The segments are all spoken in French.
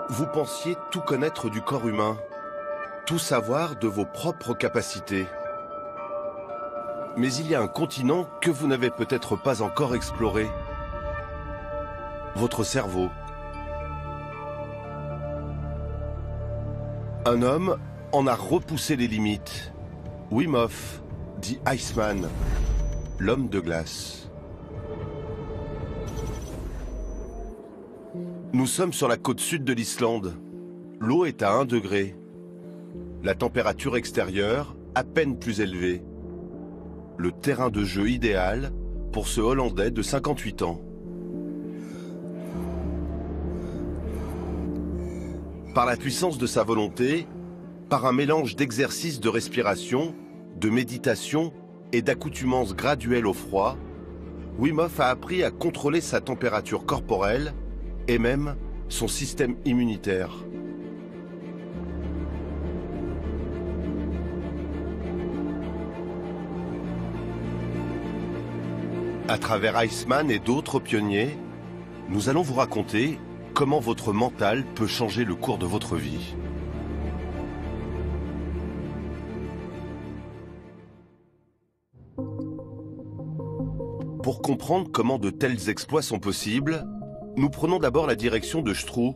Vous pensiez tout connaître du corps humain, tout savoir de vos propres capacités. Mais il y a un continent que vous n'avez peut-être pas encore exploré. Votre cerveau. Un homme en a repoussé les limites. Wim Hof, dit Iceman, l'homme de glace. Nous sommes sur la côte sud de l'Islande. L'eau est à 1 degré. La température extérieure à peine plus élevée. Le terrain de jeu idéal pour ce Hollandais de 58 ans. Par la puissance de sa volonté, par un mélange d'exercices de respiration, de méditation et d'accoutumance graduelle au froid, Wim Hof a appris à contrôler sa température corporelle et même son système immunitaire. À travers Iceman et d'autres pionniers, nous allons vous raconter comment votre mental peut changer le cours de votre vie. Pour comprendre comment de tels exploits sont possibles, nous prenons d'abord la direction de Stroe,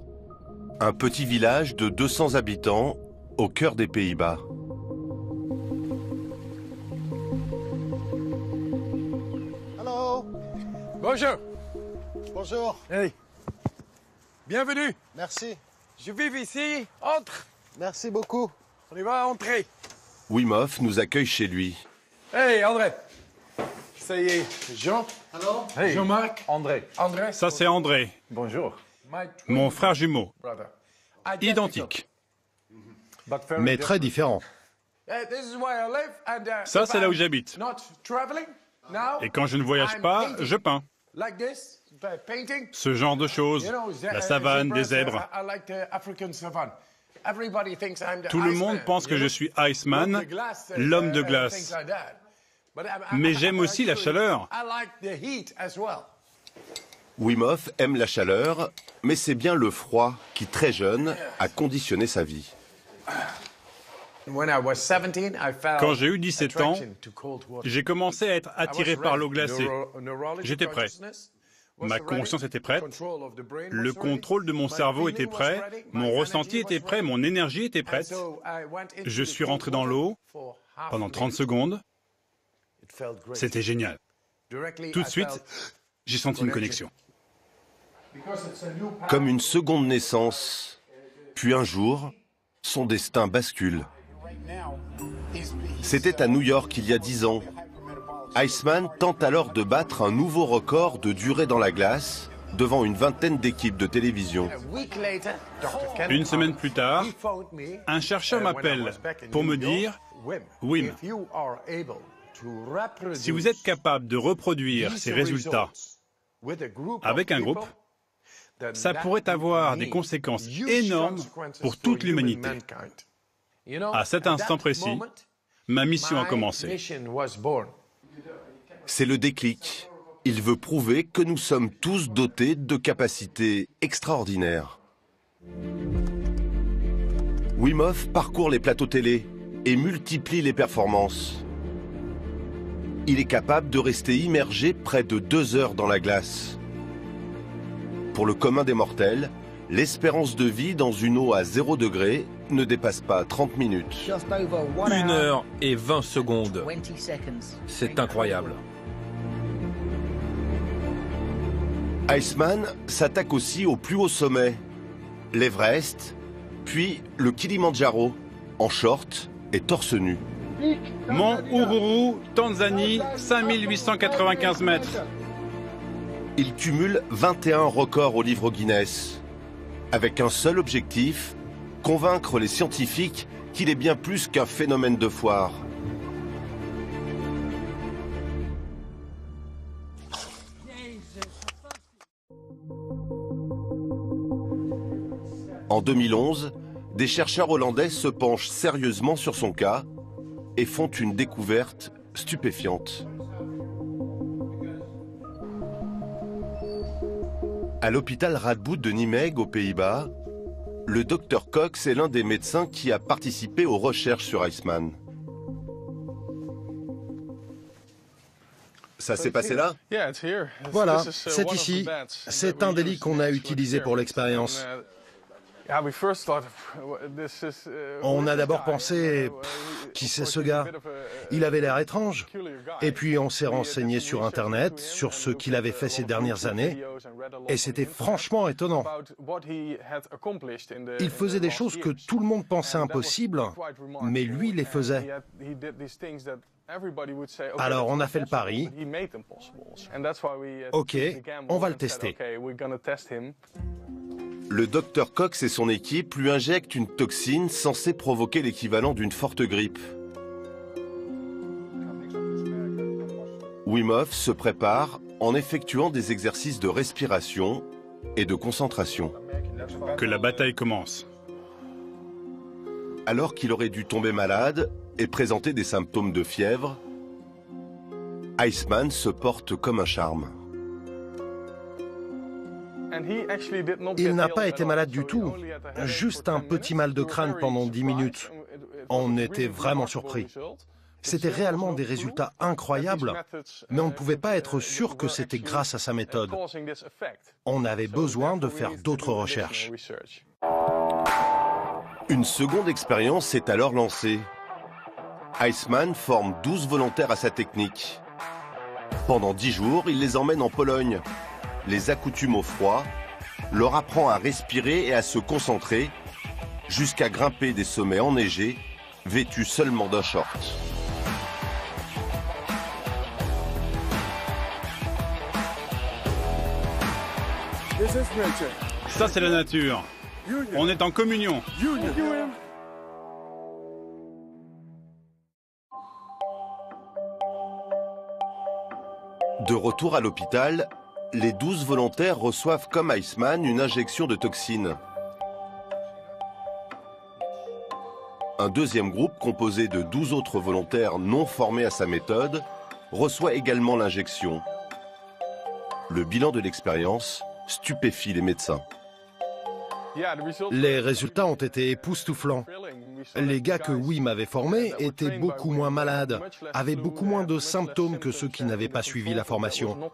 un petit village de 200 habitants au cœur des Pays-Bas. Hello. Bonjour. Bonjour. Hey. Bienvenue. Merci. Je vis ici. Entre. Merci beaucoup. On y va entrer. Wim Hof nous accueille chez lui. Hey, André. Ça y est, Jean. Hello. Hey. Jean-Marc. André. André. Ça, c'est André, Bonjour. mon frère jumeau. Identique. Mais très différent. Ça, c'est là où j'habite. Et quand je ne voyage pas, je peins. Ce genre de choses. La savane, des zèbres. Tout le monde pense que je suis Iceman, l'homme de glace. Mais j'aime aussi la chaleur. Wim Hof aime la chaleur, mais c'est bien le froid qui, très jeune, a conditionné sa vie. Quand j'ai eu 17 ans, j'ai commencé à être attiré par l'eau glacée. J'étais prêt. Ma conscience était prête. Le contrôle de mon cerveau était prêt. Mon ressenti était prêt. Mon énergie était prête. Je suis rentré dans l'eau pendant 30 secondes. C'était génial. Tout de suite, j'ai senti une connexion. Comme une seconde naissance, puis un jour, son destin bascule. C'était à New York il y a 10 ans. Iceman tente alors de battre un nouveau record de durée dans la glace devant une vingtaine d'équipes de télévision. Une semaine plus tard, un chercheur m'appelle pour me dire « Wim, si vous êtes capable de reproduire ces résultats avec un groupe, ça pourrait avoir des conséquences énormes pour toute l'humanité. » À cet instant précis, ma mission a commencé. C'est le déclic. Il veut prouver que nous sommes tous dotés de capacités extraordinaires. Wim Hof parcourt les plateaux télé et multiplie les performances. Il est capable de rester immergé près de 2 heures dans la glace. Pour le commun des mortels, l'espérance de vie dans une eau à 0 degré ne dépasse pas 30 minutes. 1 heure et 20 secondes. C'est incroyable. Iceman s'attaque aussi au plus haut sommet, l'Everest, puis le Kilimandjaro, en short et torse nu. Mont Ururu, Tanzanie, 5895 mètres. Il cumule 21 records au livre Guinness, avec un seul objectif, convaincre les scientifiques qu'il est bien plus qu'un phénomène de foire. En 2011, des chercheurs hollandais se penchent sérieusement sur son cas et font une découverte stupéfiante. À l'hôpital Radboud de Nijmegen aux Pays-Bas, Le docteur Cox est l'un des médecins qui a participé aux recherches sur Iceman. Ça s'est passé là? Voilà, c'est ici. C'est un des lits qu'on a utilisé pour l'expérience. On a d'abord pensé, qui c'est ce gars? Il avait l'air étrange. Et puis on s'est renseigné sur Internet, sur ce qu'il avait fait ces dernières années, et c'était franchement étonnant. Il faisait des choses que tout le monde pensait impossibles, mais lui les faisait. Alors on a fait le pari. Ok, on va le tester. Le docteur Cox et son équipe lui injectent une toxine censée provoquer l'équivalent d'une forte grippe. Wim Hof se prépare en effectuant des exercices de respiration et de concentration. Que la bataille commence. Alors qu'il aurait dû tomber malade et présenter des symptômes de fièvre, Iceman se porte comme un charme. Il n'a pas été malade du tout, juste un petit mal de crâne pendant 10 minutes. On était vraiment surpris. C'était réellement des résultats incroyables, mais on ne pouvait pas être sûr que c'était grâce à sa méthode. On avait besoin de faire d'autres recherches. Une seconde expérience est alors lancée. Iceman forme 12 volontaires à sa technique. Pendant 10 jours, il les emmène en Pologne, les accoutume au froid, leur apprend à respirer et à se concentrer, jusqu'à grimper des sommets enneigés, vêtus seulement d'un short. Ça, c'est la nature. On est en communion. De retour à l'hôpital, les 12 volontaires reçoivent comme Iceman une injection de toxine. Un deuxième groupe, composé de 12 autres volontaires non formés à sa méthode, reçoit également l'injection. Le bilan de l'expérience stupéfie les médecins. Les résultats ont été époustouflants. Les gars que Wim avait formés étaient beaucoup moins malades, avaient beaucoup moins de symptômes que ceux qui n'avaient pas suivi la formation.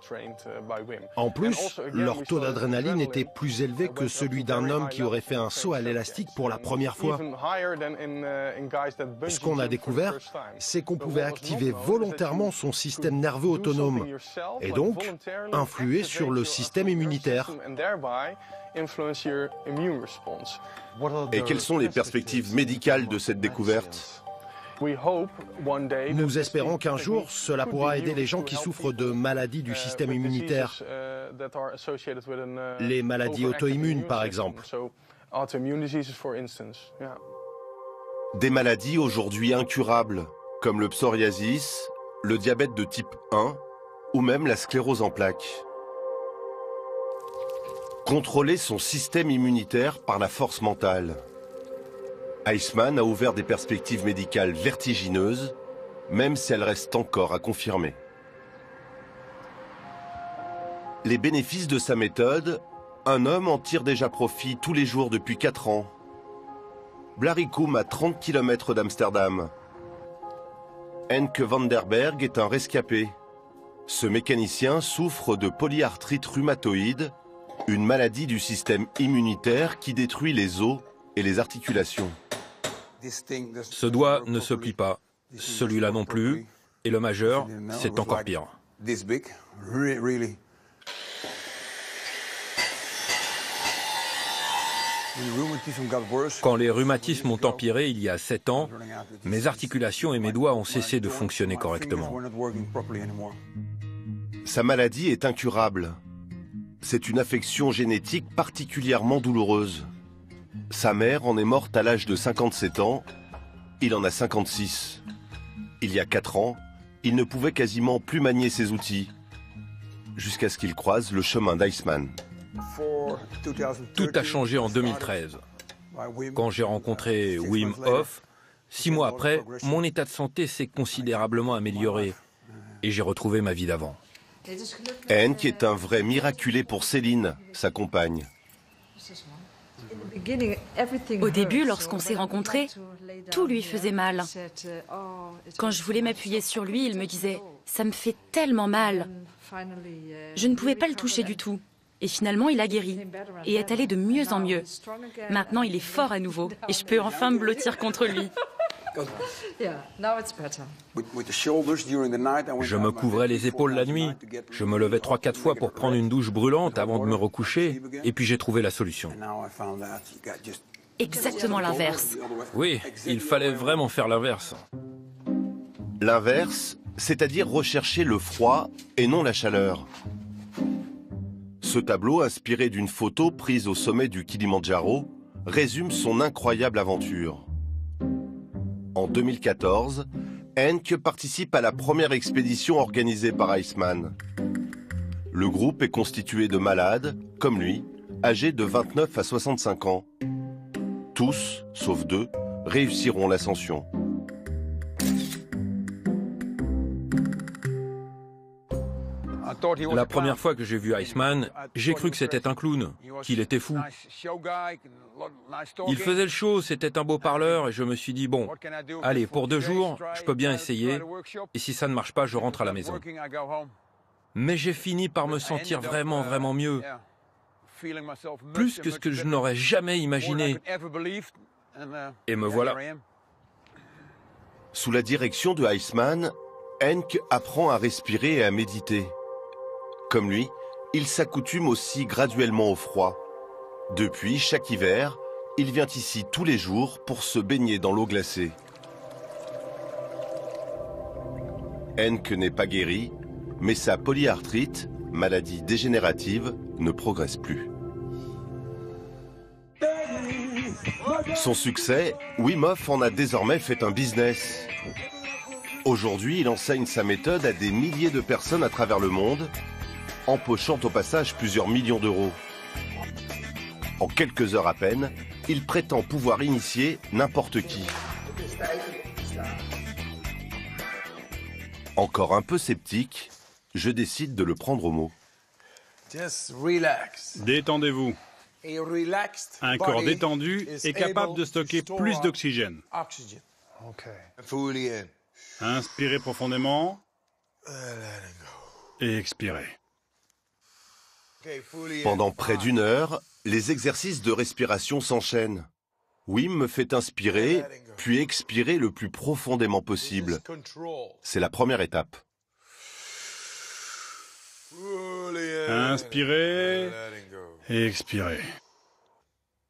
En plus, leur taux d'adrénaline était plus élevé que celui d'un homme qui aurait fait un saut à l'élastique pour la première fois. Ce qu'on a découvert, c'est qu'on pouvait activer volontairement son système nerveux autonome et donc influer sur le système immunitaire. Et quelles sont les perspectives médicales de cette découverte? Nous espérons qu'un jour, cela pourra aider les gens qui souffrent de maladies du système immunitaire. Les maladies auto-immunes, par exemple. Des maladies aujourd'hui incurables, comme le psoriasis, le diabète de type 1 ou même la sclérose en plaques. Contrôler son système immunitaire par la force mentale. Iceman a ouvert des perspectives médicales vertigineuses, même si elles restent encore à confirmer. Les bénéfices de sa méthode, un homme en tire déjà profit tous les jours depuis 4 ans. Blaricum à 30 km d'Amsterdam. Henk van der Berg est un rescapé. Ce mécanicien souffre de polyarthrite rhumatoïde, une maladie du système immunitaire qui détruit les os et les articulations. Ce doigt ne se plie pas, celui-là non plus, et le majeur, c'est encore pire. Quand les rhumatismes ont empiré il y a 7 ans, mes articulations et mes doigts ont cessé de fonctionner correctement. Sa maladie est incurable. C'est une affection génétique particulièrement douloureuse. Sa mère en est morte à l'âge de 57 ans, il en a 56. Il y a 4 ans, il ne pouvait quasiment plus manier ses outils, jusqu'à ce qu'il croise le chemin d'Iceman. Tout a changé en 2013. Quand j'ai rencontré Wim Hof, 6 mois après, mon état de santé s'est considérablement amélioré et j'ai retrouvé ma vie d'avant. Henk est un vrai miraculé pour Céline, sa compagne. Au début, lorsqu'on s'est rencontrés, tout lui faisait mal. Quand je voulais m'appuyer sur lui, il me disait « ça me fait tellement mal ». Je ne pouvais pas le toucher du tout. Et finalement, il a guéri et est allé de mieux en mieux. Maintenant, il est fort à nouveau et je peux enfin me blottir contre lui. Je me couvrais les épaules la nuit. Je me levais 3-4 fois pour prendre une douche brûlante avant de me recoucher. Et puis j'ai trouvé la solution. Exactement l'inverse. Oui, il fallait vraiment faire l'inverse. L'inverse, c'est-à-dire rechercher le froid et non la chaleur. Ce tableau, inspiré d'une photo prise au sommet du Kilimandjaro, résume son incroyable aventure. En 2014, Henk participe à la première expédition organisée par Iceman. Le groupe est constitué de malades, comme lui, âgés de 29 à 65 ans. Tous, sauf 2, réussiront l'ascension. La première fois que j'ai vu Iceman, j'ai cru que c'était un clown, qu'il était fou. Il faisait le show, c'était un beau parleur et je me suis dit, bon, allez, pour 2 jours, je peux bien essayer et si ça ne marche pas, je rentre à la maison. Mais j'ai fini par me sentir vraiment mieux, plus que ce que je n'aurais jamais imaginé. Et me voilà. Sous la direction de Iceman, Henk apprend à respirer et à méditer. Comme lui, il s'accoutume aussi graduellement au froid. Depuis, chaque hiver, il vient ici tous les jours pour se baigner dans l'eau glacée. Henk n'est pas guéri, mais sa polyarthrite, maladie dégénérative, ne progresse plus. Son succès, Wim Hof en a désormais fait un business. Aujourd'hui, il enseigne sa méthode à des milliers de personnes à travers le monde, empochant au passage plusieurs millions d'euros. En quelques heures à peine, il prétend pouvoir initier n'importe qui. Encore un peu sceptique, je décide de le prendre au mot. Détendez-vous. Un corps détendu est capable de stocker plus d'oxygène. Inspirez profondément et expirez. Pendant près d'1 heure, les exercices de respiration s'enchaînent. Wim me fait inspirer, puis expirer le plus profondément possible. C'est la première étape. Inspirez et expirez.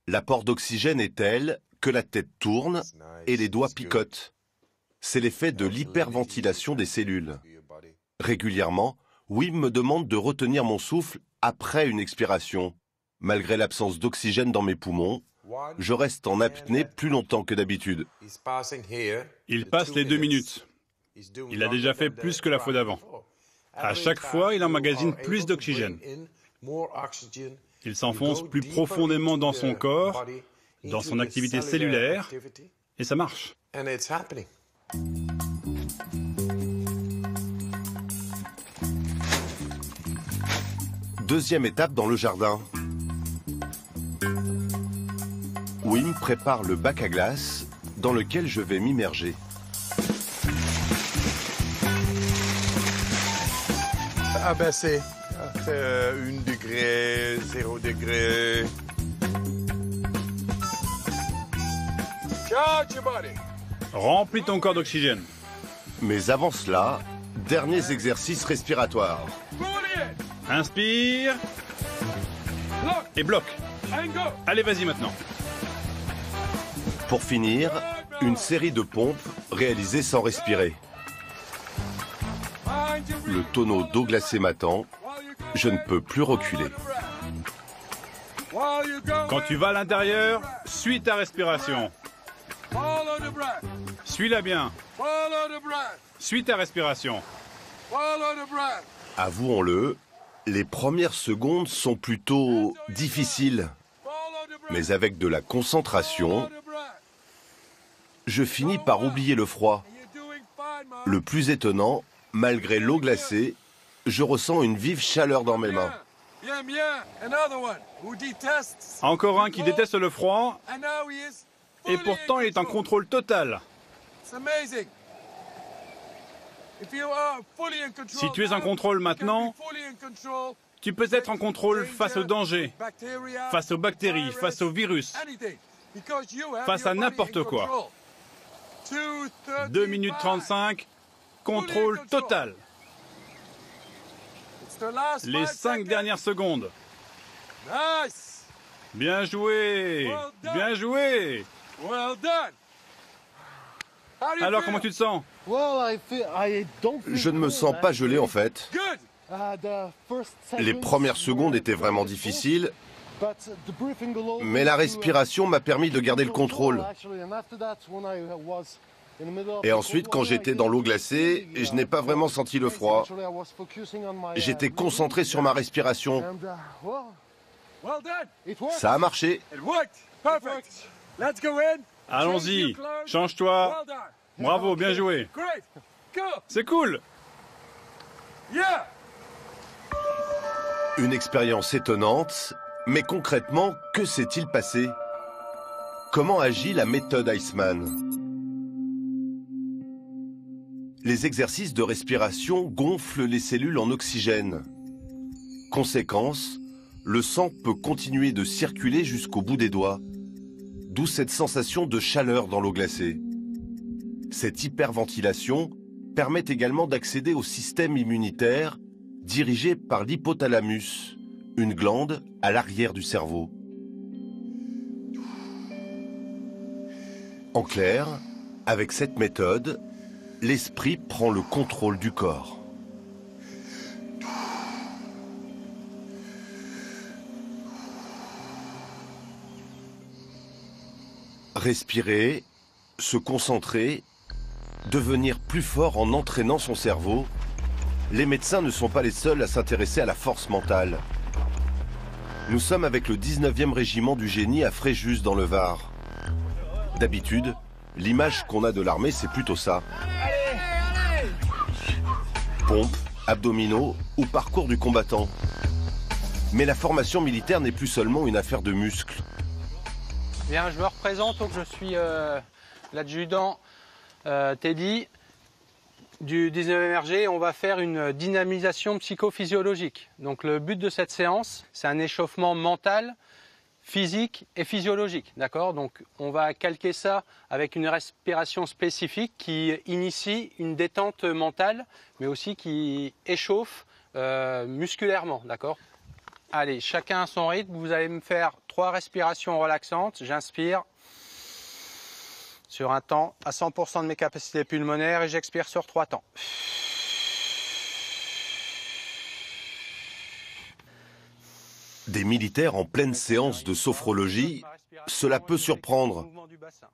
L'apport d'oxygène est tel que la tête tourne et les doigts picotent. C'est l'effet de l'hyperventilation des cellules. Régulièrement, Wim me demande de retenir mon souffle après une expiration. Malgré l'absence d'oxygène dans mes poumons, je reste en apnée plus longtemps que d'habitude. Il passe les 2 minutes. Il a déjà fait plus que la fois d'avant. À chaque fois, il emmagasine plus d'oxygène. Il s'enfonce plus profondément dans son corps, dans son activité cellulaire, et ça marche. Deuxième étape dans le jardin. Wim prépare le bac à glace dans lequel je vais m'immerger. Abaissé. 1 degré, 0 degré. Remplis ton corps d'oxygène. Mais avant cela, derniers exercices respiratoires. Inspire et bloque. Allez, vas-y maintenant. Pour finir, une série de pompes réalisées sans respirer. Le tonneau d'eau glacée m'attend. Je ne peux plus reculer. Quand tu vas à l'intérieur, suis ta respiration. Suis-la bien. Suis ta respiration. Avouons-le, les premières secondes sont plutôt difficiles. Mais avec de la concentration, je finis par oublier le froid. Le plus étonnant, malgré l'eau glacée, je ressens une vive chaleur dans mes mains. Encore un qui déteste le froid. Et pourtant, il est en contrôle total. Si tu es en contrôle maintenant, tu peux être en contrôle face au danger, face aux bactéries, face aux virus, face à n'importe quoi. 2 minutes 35, contrôle total. Les 5 dernières secondes. Bien joué, bien joué. Alors, comment tu te sens? Je ne me sens pas gelé en fait. Les premières secondes étaient vraiment difficiles, mais la respiration m'a permis de garder le contrôle. Et ensuite, quand j'étais dans l'eau glacée, je n'ai pas vraiment senti le froid. J'étais concentré sur ma respiration. Ça a marché. Allons-y, change-toi. Bravo, bien joué. C'est cool. Une expérience étonnante, mais concrètement, que s'est-il passé? Comment agit la méthode Iceman? Les exercices de respiration gonflent les cellules en oxygène. Conséquence, le sang peut continuer de circuler jusqu'au bout des doigts, d'où cette sensation de chaleur dans l'eau glacée. Cette hyperventilation permet également d'accéder au système immunitaire dirigé par l'hypothalamus, une glande à l'arrière du cerveau. En clair, avec cette méthode, l'esprit prend le contrôle du corps. Respirer, se concentrer, devenir plus fort en entraînant son cerveau, les médecins ne sont pas les seuls à s'intéresser à la force mentale. Nous sommes avec le 19e régiment du génie à Fréjus dans le Var. D'habitude, l'image qu'on a de l'armée, c'est plutôt ça. Pompes, abdominaux ou parcours du combattant. Mais la formation militaire n'est plus seulement une affaire de muscles. Bien, je me représente, donc je suis l'adjudant Teddy du 19e RG. On va faire une dynamisation psychophysiologique. Donc le but de cette séance, c'est un échauffement mental, physique et physiologique. D'accord? Donc on va calquer ça avec une respiration spécifique qui initie une détente mentale, mais aussi qui échauffe musculairement. D'accord? Allez, chacun à son rythme. Vous allez me faire 3 respirations relaxantes. J'inspire sur un temps à 100% de mes capacités pulmonaires et j'expire sur 3 temps. Des militaires en pleine séance de sophrologie, cela peut surprendre.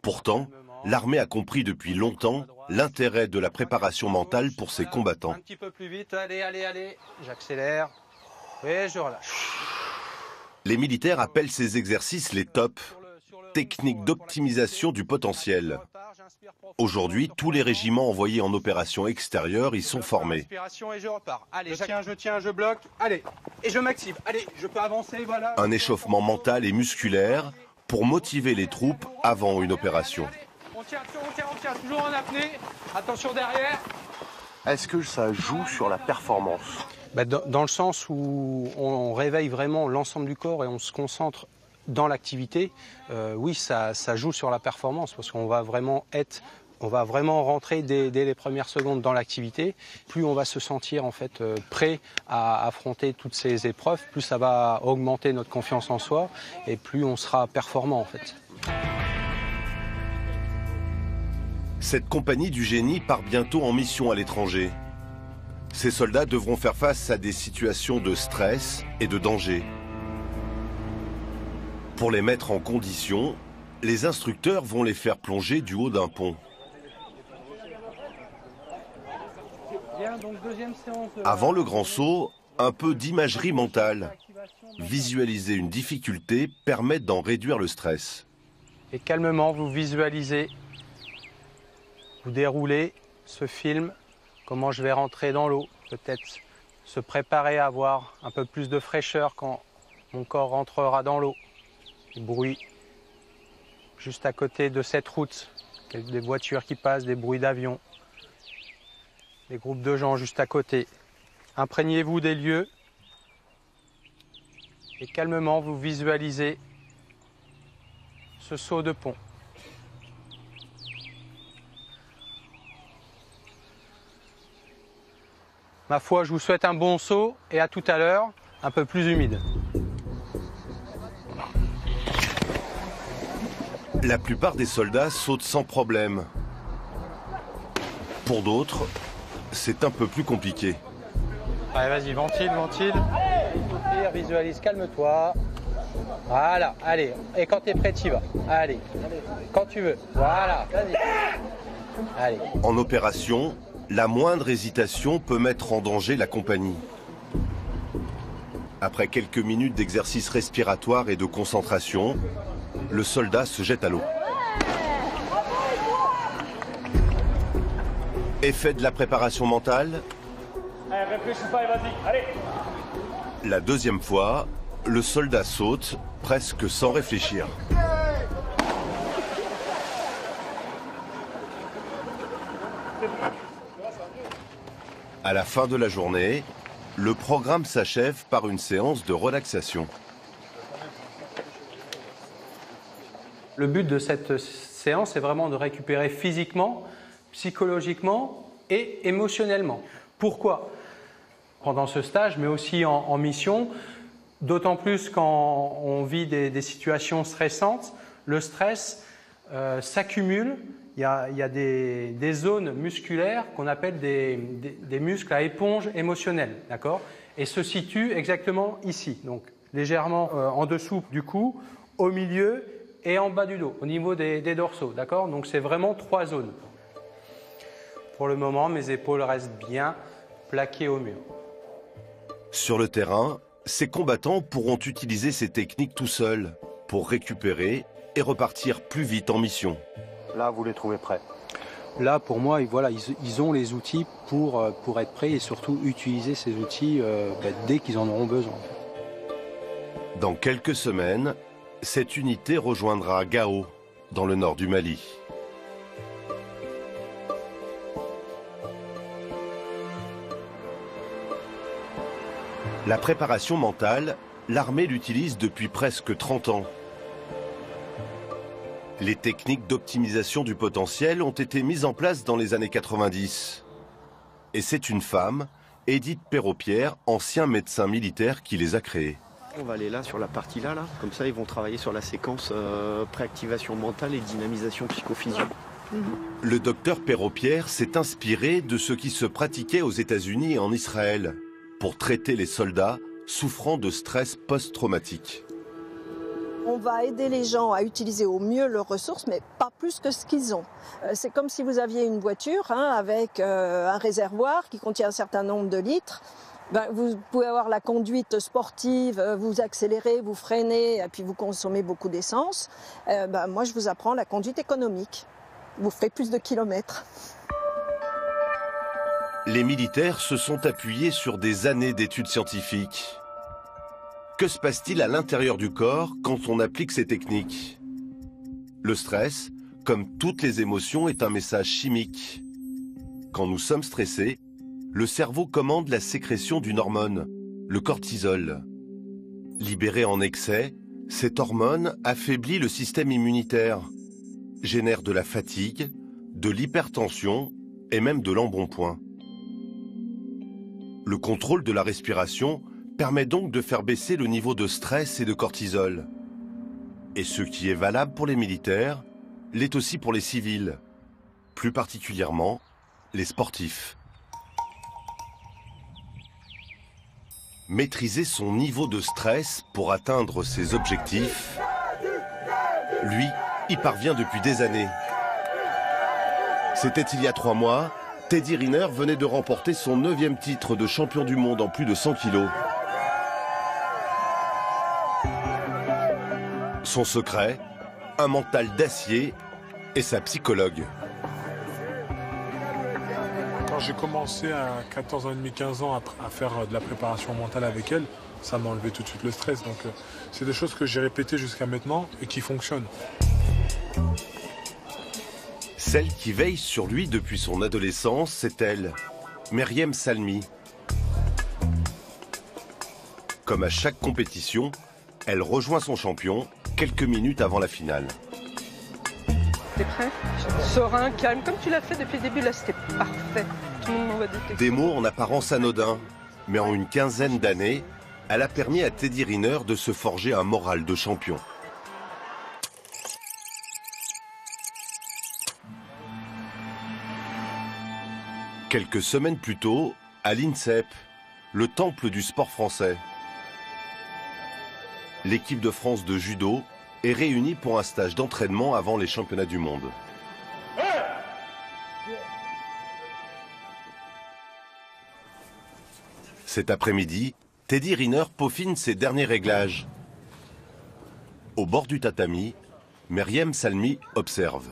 Pourtant, l'armée a compris depuis longtemps l'intérêt de la préparation mentale pour ses combattants. Un petit peu plus vite, allez, j'accélère et je relâche. Les militaires appellent ces exercices les TOP, techniques d'optimisation du potentiel. Aujourd'hui, tous les régiments envoyés en opération extérieure y sont formés. Et je repars. Allez, je tiens, je bloque. Allez, et je m'active. Allez, je peux avancer, voilà. Un échauffement mental et musculaire pour motiver les troupes avant une opération. On tient, toujours en apnée. Attention derrière. Est-ce que ça joue sur la performance? Dans le sens où on réveille vraiment l'ensemble du corps et on se concentre dans l'activité, oui, ça joue sur la performance parce qu'on va vraiment rentrer dès les premières secondes dans l'activité. Plus on va se sentir en fait prêt à affronter toutes ces épreuves, plus ça va augmenter notre confiance en soi et plus on sera performant en fait. Cette compagnie du génie part bientôt en mission à l'étranger. Ces soldats devront faire face à des situations de stress et de danger. Pour les mettre en condition, les instructeurs vont les faire plonger du haut d'un pont. Avant le grand saut, un peu d'imagerie mentale. Visualiser une difficulté permet d'en réduire le stress. Et calmement, vous visualisez, vous déroulez ce film, comment je vais rentrer dans l'eau, peut-être se préparer à avoir un peu plus de fraîcheur quand mon corps rentrera dans l'eau. Des bruits juste à côté de cette route, des voitures qui passent, des bruits d'avions, des groupes de gens juste à côté. Imprégnez-vous des lieux et calmement vous visualisez ce saut de pont. Ma foi, je vous souhaite un bon saut et à tout à l'heure, un peu plus humide. La plupart des soldats sautent sans problème. Pour d'autres, c'est un peu plus compliqué. Allez, vas-y, ventile, ventile. Visualise, calme-toi. Voilà, allez. Et quand tu es prêt, tu y vas. Allez, quand tu veux. Voilà, vas-y. Allez. En opération, la moindre hésitation peut mettre en danger la compagnie. Après quelques minutes d'exercice respiratoire et de concentration, le soldat se jette à l'eau. Effet de la préparation mentale. La deuxième fois, le soldat saute, presque sans réfléchir. À la fin de la journée, le programme s'achève par une séance de relaxation. Le but de cette séance est vraiment de récupérer physiquement, psychologiquement et émotionnellement. Pourquoi ? Pendant ce stage, mais aussi en mission, d'autant plus quand on vit des situations stressantes, le stress s'accumule. Il y a des zones musculaires qu'on appelle des muscles à éponge émotionnelle, d'accord ? Et se situent exactement ici, donc légèrement en dessous du cou, au milieu et en bas du dos, au niveau des dorsaux, d'accord ? Donc c'est vraiment 3 zones. Pour le moment, mes épaules restent bien plaquées au mur. Sur le terrain, ces combattants pourront utiliser ces techniques tout seuls pour récupérer et repartir plus vite en mission. Là, vous les trouvez prêts? Là, pour moi, voilà, ils ont les outils pour être prêts et surtout utiliser ces outils dès qu'ils en auront besoin. Dans quelques semaines, cette unité rejoindra Gao, dans le nord du Mali. La préparation mentale, l'armée l'utilise depuis presque 30 ans. Les techniques d'optimisation du potentiel ont été mises en place dans les années 90. Et c'est une femme, Edith Perrault-Pierre, ancien médecin militaire, qui les a créées. On va aller là, sur la partie là, comme ça ils vont travailler sur la séquence préactivation mentale et dynamisation psychophysio. Le docteur Perrault-Pierre s'est inspiré de ce qui se pratiquait aux États-Unis et en Israël pour traiter les soldats souffrant de stress post-traumatique. On va aider les gens à utiliser au mieux leurs ressources, mais pas plus que ce qu'ils ont. C'est comme si vous aviez une voiture avec un réservoir qui contient un certain nombre de litres. Vous pouvez avoir la conduite sportive, vous accélérez, vous freinez, et puis vous consommez beaucoup d'essence. Moi, je vous apprends la conduite économique. Vous ferez plus de kilomètres. Les militaires se sont appuyés sur des années d'études scientifiques. Que se passe-t-il à l'intérieur du corps quand on applique ces techniques? Le stress, comme toutes les émotions, est un message chimique. Quand nous sommes stressés, le cerveau commande la sécrétion d'une hormone, le cortisol. Libérée en excès, cette hormone affaiblit le système immunitaire, génère de la fatigue, de l'hypertension et même de l'embonpoint. Le contrôle de la respiration permet donc de faire baisser le niveau de stress et de cortisol. Et ce qui est valable pour les militaires l'est aussi pour les civils, plus particulièrement les sportifs. Maîtriser son niveau de stress pour atteindre ses objectifs, lui, y parvient depuis des années. C'était il y a 3 mois, Teddy Riner venait de remporter son 9e titre de champion du monde en plus de 100 kilos. Son secret, un mental d'acier et sa psychologue. Quand j'ai commencé à 14 ans et demi, 15 ans à faire de la préparation mentale avec elle, ça m'a enlevé tout de suite le stress. Donc c'est des choses que j'ai répétées jusqu'à maintenant et qui fonctionnent. Celle qui veille sur lui depuis son adolescence, c'est elle, Meryem Salmi. Comme à chaque compétition, elle rejoint son champion quelques minutes avant la finale. T'es prêt? Serein, calme, comme tu l'as fait depuis le début, là c'était parfait. Tout le monde m'en va détecter. Des mots en apparence anodins, mais en une quinzaine d'années, elle a permis à Teddy Riner de se forger un moral de champion. Quelques semaines plus tôt, à l'INSEP, le temple du sport français, l'équipe de France de judo est réunie pour un stage d'entraînement avant les championnats du monde. Cet après-midi, Teddy Riner peaufine ses derniers réglages. Au bord du tatami, Meryem Salmi observe.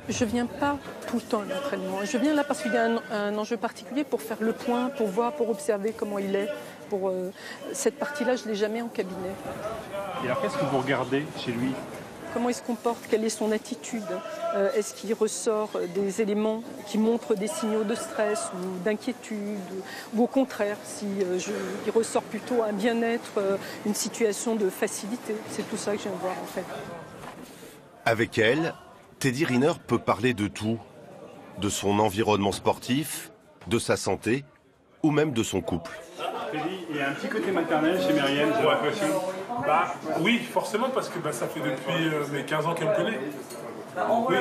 Je viens pas tout le temps à l'entraînement. Je viens là parce qu'il y a un enjeu particulier pour faire le point, pour voir, pour observer comment il est. Pour cette partie-là, je ne l'ai jamais en cabinet. Et alors, qu'est-ce que vous regardez chez lui? Comment il se comporte? Quelle est son attitude? Est-ce qu'il ressort des éléments qui montrent des signaux de stress ou d'inquiétude? Ou au contraire, il ressort plutôt un bien-être, une situation de facilité? C'est tout ça que je viens de voir en fait. Avec elle, Teddy Riner peut parler de tout. De son environnement sportif, de sa santé ou même de son couple. Teddy, il y a un petit côté maternel chez Meryem, j'ai l'impression. Bah, oui, forcément, parce que ça fait depuis mes 15 ans qu'elle me connaît. Oui.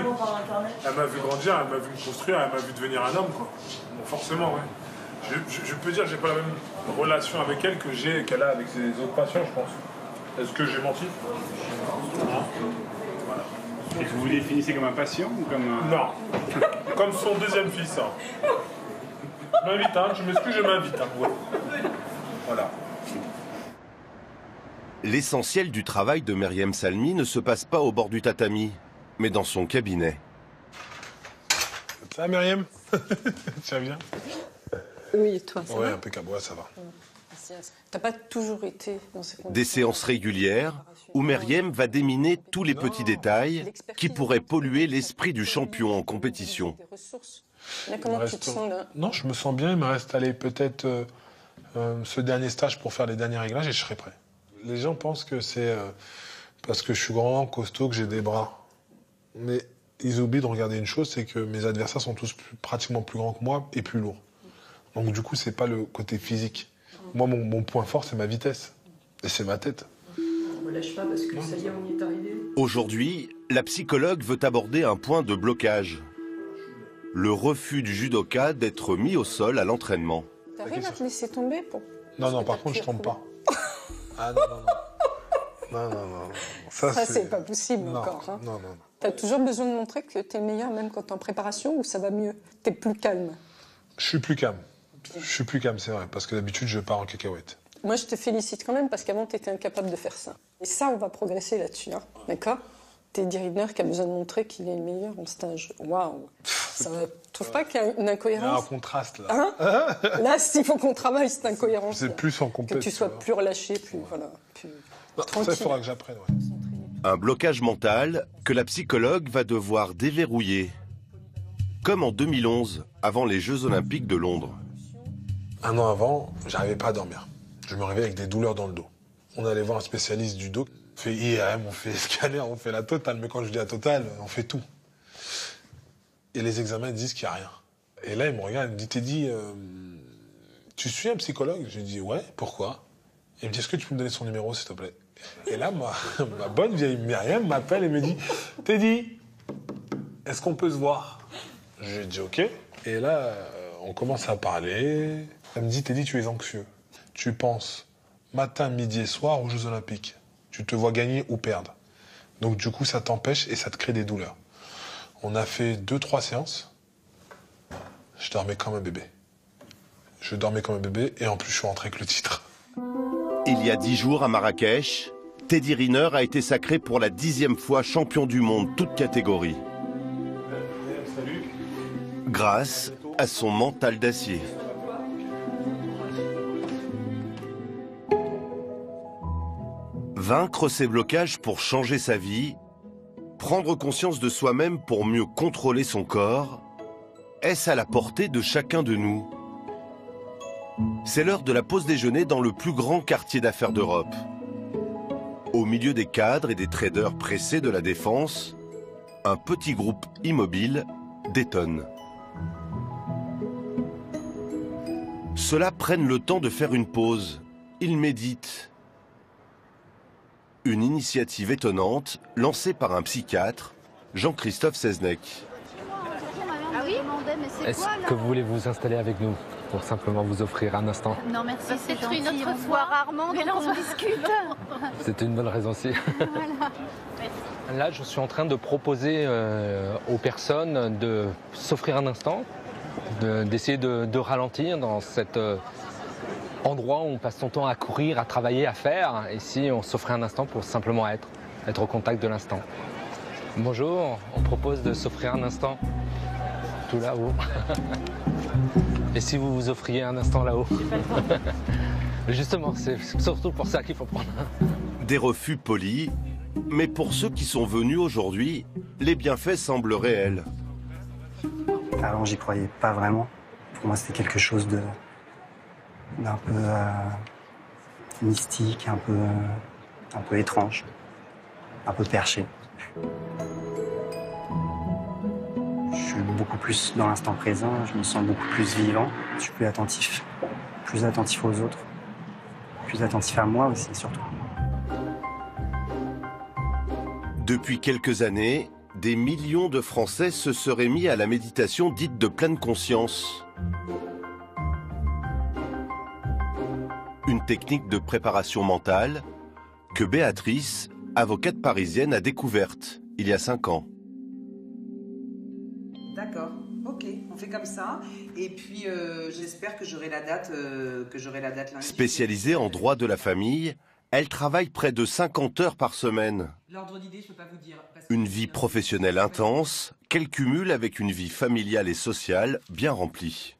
Elle m'a vu grandir, elle m'a vu me construire, elle m'a vu devenir un homme, quoi. Bon, forcément, ouais. Je peux dire que j'ai pas la même relation avec elle qu'elle a avec ses autres patients, je pense. Est-ce que j'ai menti? Non. Voilà. Et vous vous définissez comme un patient ou comme un... Non. Comme son deuxième fils. Hein. Je m'invite, hein. Je m'excuse, je m'invite. Hein. Ouais. Voilà. L'essentiel du travail de Meryem Salmi ne se passe pas au bord du tatami, mais dans son cabinet. Ça va, Meryem? Tu vas bien? Oui, et toi, ça va? Ouais, impeccable, ouais, ça va. T'as pas toujours été dans ces conditions. Des séances régulières où Meryem va déminer tous les petits détails qui pourraient polluer l'esprit du champion en compétition. Là, comment tu te sens là? Non, je me sens bien. Il me reste peut-être ce dernier stage pour faire les derniers réglages et je serai prêt. Les gens pensent que c'est parce que je suis grand, costaud, que j'ai des bras. Mais ils oublient de regarder une chose, c'est que mes adversaires sont tous pratiquement plus grands que moi et plus lourds. Donc du coup, c'est pas le côté physique. Moi, mon point fort, c'est ma vitesse. Et c'est ma tête. On ne lâche pas parce que ça y est, on y est arrivé. Aujourd'hui, la psychologue veut aborder un point de blocage. Le refus du judoka d'être mis au sol à l'entraînement. T'arrives à te laisser tomber pour... Non, par contre, je tombe pas. Ah non. Ça c'est pas possible encore. Hein. Non. T'as toujours besoin de montrer que t'es meilleur même quand t'es en préparation ou ça va mieux? T'es plus calme? Je suis plus calme. C'est vrai, parce que d'habitude, je pars en cacahuète. Moi, je te félicite quand même parce qu'avant, t'étais incapable de faire ça. Et ça, on va progresser là-dessus, hein. D'accord? Teddy Riner qui a besoin de montrer qu'il est le meilleur en stage. Waouh! Ça va... Tu trouves pas qu'il y a une incohérence? Il y a un contraste, là. Hein? Là, s'il faut qu'on travaille, cette incohérence. C'est plus en compétition. Que tu sois plus relâché, plus... Voilà, plus tranquille. Ça, il faudra que j'apprenne, ouais. Un blocage mental que la psychologue va devoir déverrouiller. Comme en 2011, avant les Jeux Olympiques de Londres. Un an avant, j'arrivais pas à dormir. Je me réveillais avec des douleurs dans le dos. On allait voir un spécialiste du dos. On fait IRM, on fait scanner, on fait la totale. Mais quand je dis la totale, on fait tout. Et les examens disent qu'il n'y a rien. Et là, il me regarde, il me dit, Teddy, tu suis un psychologue? Je lui dis, ouais, pourquoi? Il me dit, est-ce que tu peux me donner son numéro, s'il te plaît? Et là, ma bonne vieille Meryem m'appelle et me dit, Teddy, est-ce qu'on peut se voir? Je lui dis, ok. Et là, on commence à parler. Elle me dit, Teddy, tu es anxieux. Tu penses matin, midi et soir aux Jeux Olympiques. Tu te vois gagner ou perdre. Donc du coup, ça t'empêche et ça te crée des douleurs. On a fait 2-3 séances. Je dormais comme un bébé. Et en plus, je suis rentré avec le titre. Il y a 10 jours à Marrakech, Teddy Riner a été sacré pour la 10e fois champion du monde, toute catégorie. Salut. grâce à son mental d'acier. Vaincre ses blocages pour changer sa vie, prendre conscience de soi-même pour mieux contrôler son corps, est-ce à la portée de chacun de nous? C'est l'heure de la pause déjeuner dans le plus grand quartier d'affaires d'Europe. Au milieu des cadres et des traders pressés de la défense, un petit groupe immobile détonne. Ceux-là prennent le temps de faire une pause. Ils méditent. Une initiative étonnante lancée par un psychiatre, Jean-Christophe Seznec. Est-ce que vous voulez vous installer avec nous pour simplement vous offrir un instant? Non merci, c'est gentil. Une autre fois rarement, mais là on discute. C'était une bonne raison aussi. Voilà. Là, je suis en train de proposer aux personnes de s'offrir un instant, d'essayer de ralentir dans cet endroit où on passe son temps à courir, à travailler, à faire. Et si on s'offrait un instant pour simplement être au contact de l'instant. Bonjour, on propose de s'offrir un instant. Tout là-haut. Et si vous vous offriez un instant là-haut? Justement, c'est surtout pour ça qu'il faut prendre. Des refus polis, mais pour ceux qui sont venus aujourd'hui, les bienfaits semblent réels. Avant, j'y croyais pas vraiment. Pour moi, c'était quelque chose d'un peu mystique, un peu étrange, un peu perché. Je suis beaucoup plus dans l'instant présent, je me sens beaucoup plus vivant, je suis plus attentif aux autres, plus attentif à moi aussi surtout. Depuis quelques années, des millions de Français se seraient mis à la méditation dite de pleine conscience. Une technique de préparation mentale que Béatrice, avocate parisienne, a découverte il y a 5 ans. D'accord, ok, on fait comme ça. Et puis j'espère que j'aurai la date, lundi. Spécialisée en droit de la famille, elle travaille près de 50 heures par semaine. L'ordre d'idée, je peux pas vous dire. Une vie professionnelle intense, qu'elle cumule avec une vie familiale et sociale bien remplie.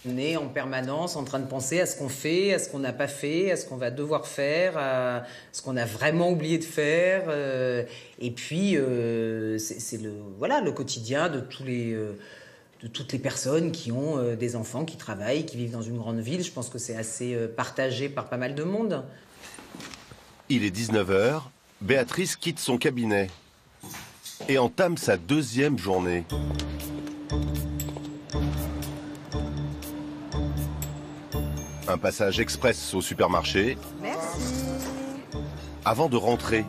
On est en permanence en train de penser à ce qu'on fait, à ce qu'on n'a pas fait, à ce qu'on va devoir faire, à ce qu'on a vraiment oublié de faire. Et puis, c'est le quotidien de toutes les personnes qui ont des enfants, qui travaillent, qui vivent dans une grande ville. Je pense que c'est assez partagé par pas mal de monde. Il est 19h, Béatrice quitte son cabinet et entame sa 2e journée. Un passage express au supermarché. Merci. Avant de rentrer.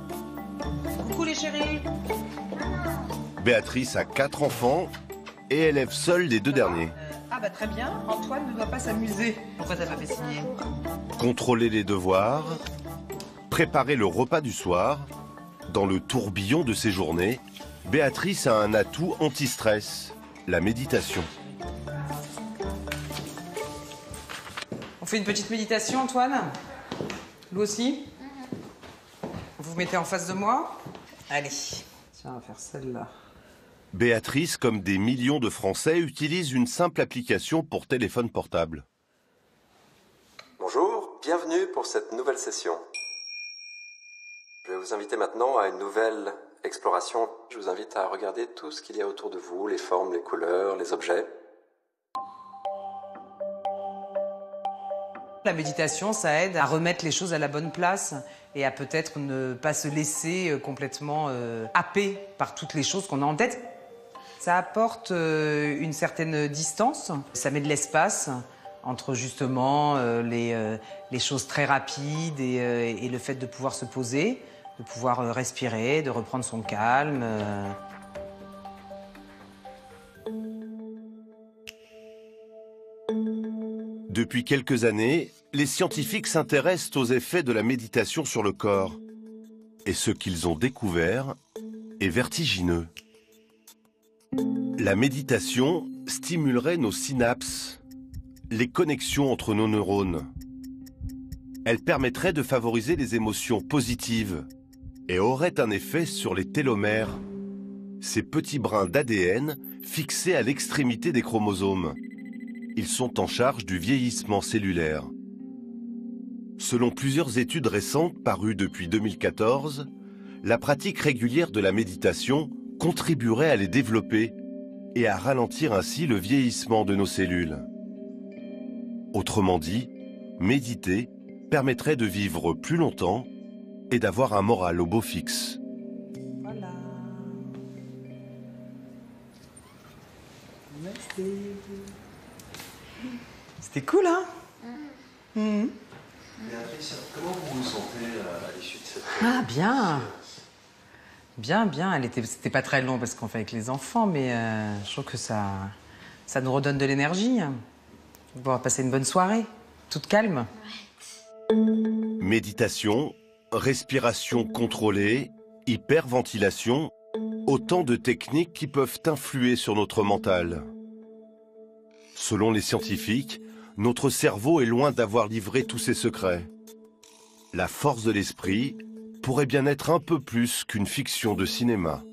Coucou les chéris. Béatrice a 4 enfants et élève seule les 2 derniers. Très bien, Antoine ne doit pas s'amuser. Pourquoi t'as pas fait signer? Contrôler les devoirs, préparer le repas du soir. Dans le tourbillon de ses journées, Béatrice a un atout anti-stress, la méditation. On fait une petite méditation, Antoine? Lui aussi? Vous vous mettez en face de moi? Allez. Tiens, on va faire celle-là. Béatrice, comme des millions de Français, utilise une simple application pour téléphone portable. Bonjour, bienvenue pour cette nouvelle session. Je vais vous inviter maintenant à une nouvelle exploration. Je vous invite à regarder tout ce qu'il y a autour de vous, les formes, les couleurs, les objets. La méditation, ça aide à remettre les choses à la bonne place et à peut-être ne pas se laisser complètement happer par toutes les choses qu'on a en tête. Ça apporte une certaine distance, ça met de l'espace entre justement les choses très rapides et le fait de pouvoir se poser, de pouvoir respirer, de reprendre son calme. Depuis quelques années, les scientifiques s'intéressent aux effets de la méditation sur le corps. Et ce qu'ils ont découvert est vertigineux. La méditation stimulerait nos synapses, les connexions entre nos neurones. Elle permettrait de favoriser les émotions positives et aurait un effet sur les télomères, ces petits brins d'ADN fixés à l'extrémité des chromosomes. Ils sont en charge du vieillissement cellulaire. Selon plusieurs études récentes parues depuis 2014, la pratique régulière de la méditation contribuerait à les développer et à ralentir ainsi le vieillissement de nos cellules. Autrement dit, méditer permettrait de vivre plus longtemps et d'avoir un moral au beau fixe. Voilà. Merci. C'était cool, hein? Béatrice, comment vous vous sentez à l'issue de cette... Ah, bien. Bien, bien. C'était pas très long parce qu'on fait avec les enfants, mais je trouve que ça nous redonne de l'énergie. On va passer une bonne soirée, toute calme. Méditation, respiration contrôlée, hyperventilation, autant de techniques qui peuvent influer sur notre mental. Selon les scientifiques, notre cerveau est loin d'avoir livré tous ses secrets. La force de l'esprit pourrait bien être un peu plus qu'une fiction de cinéma.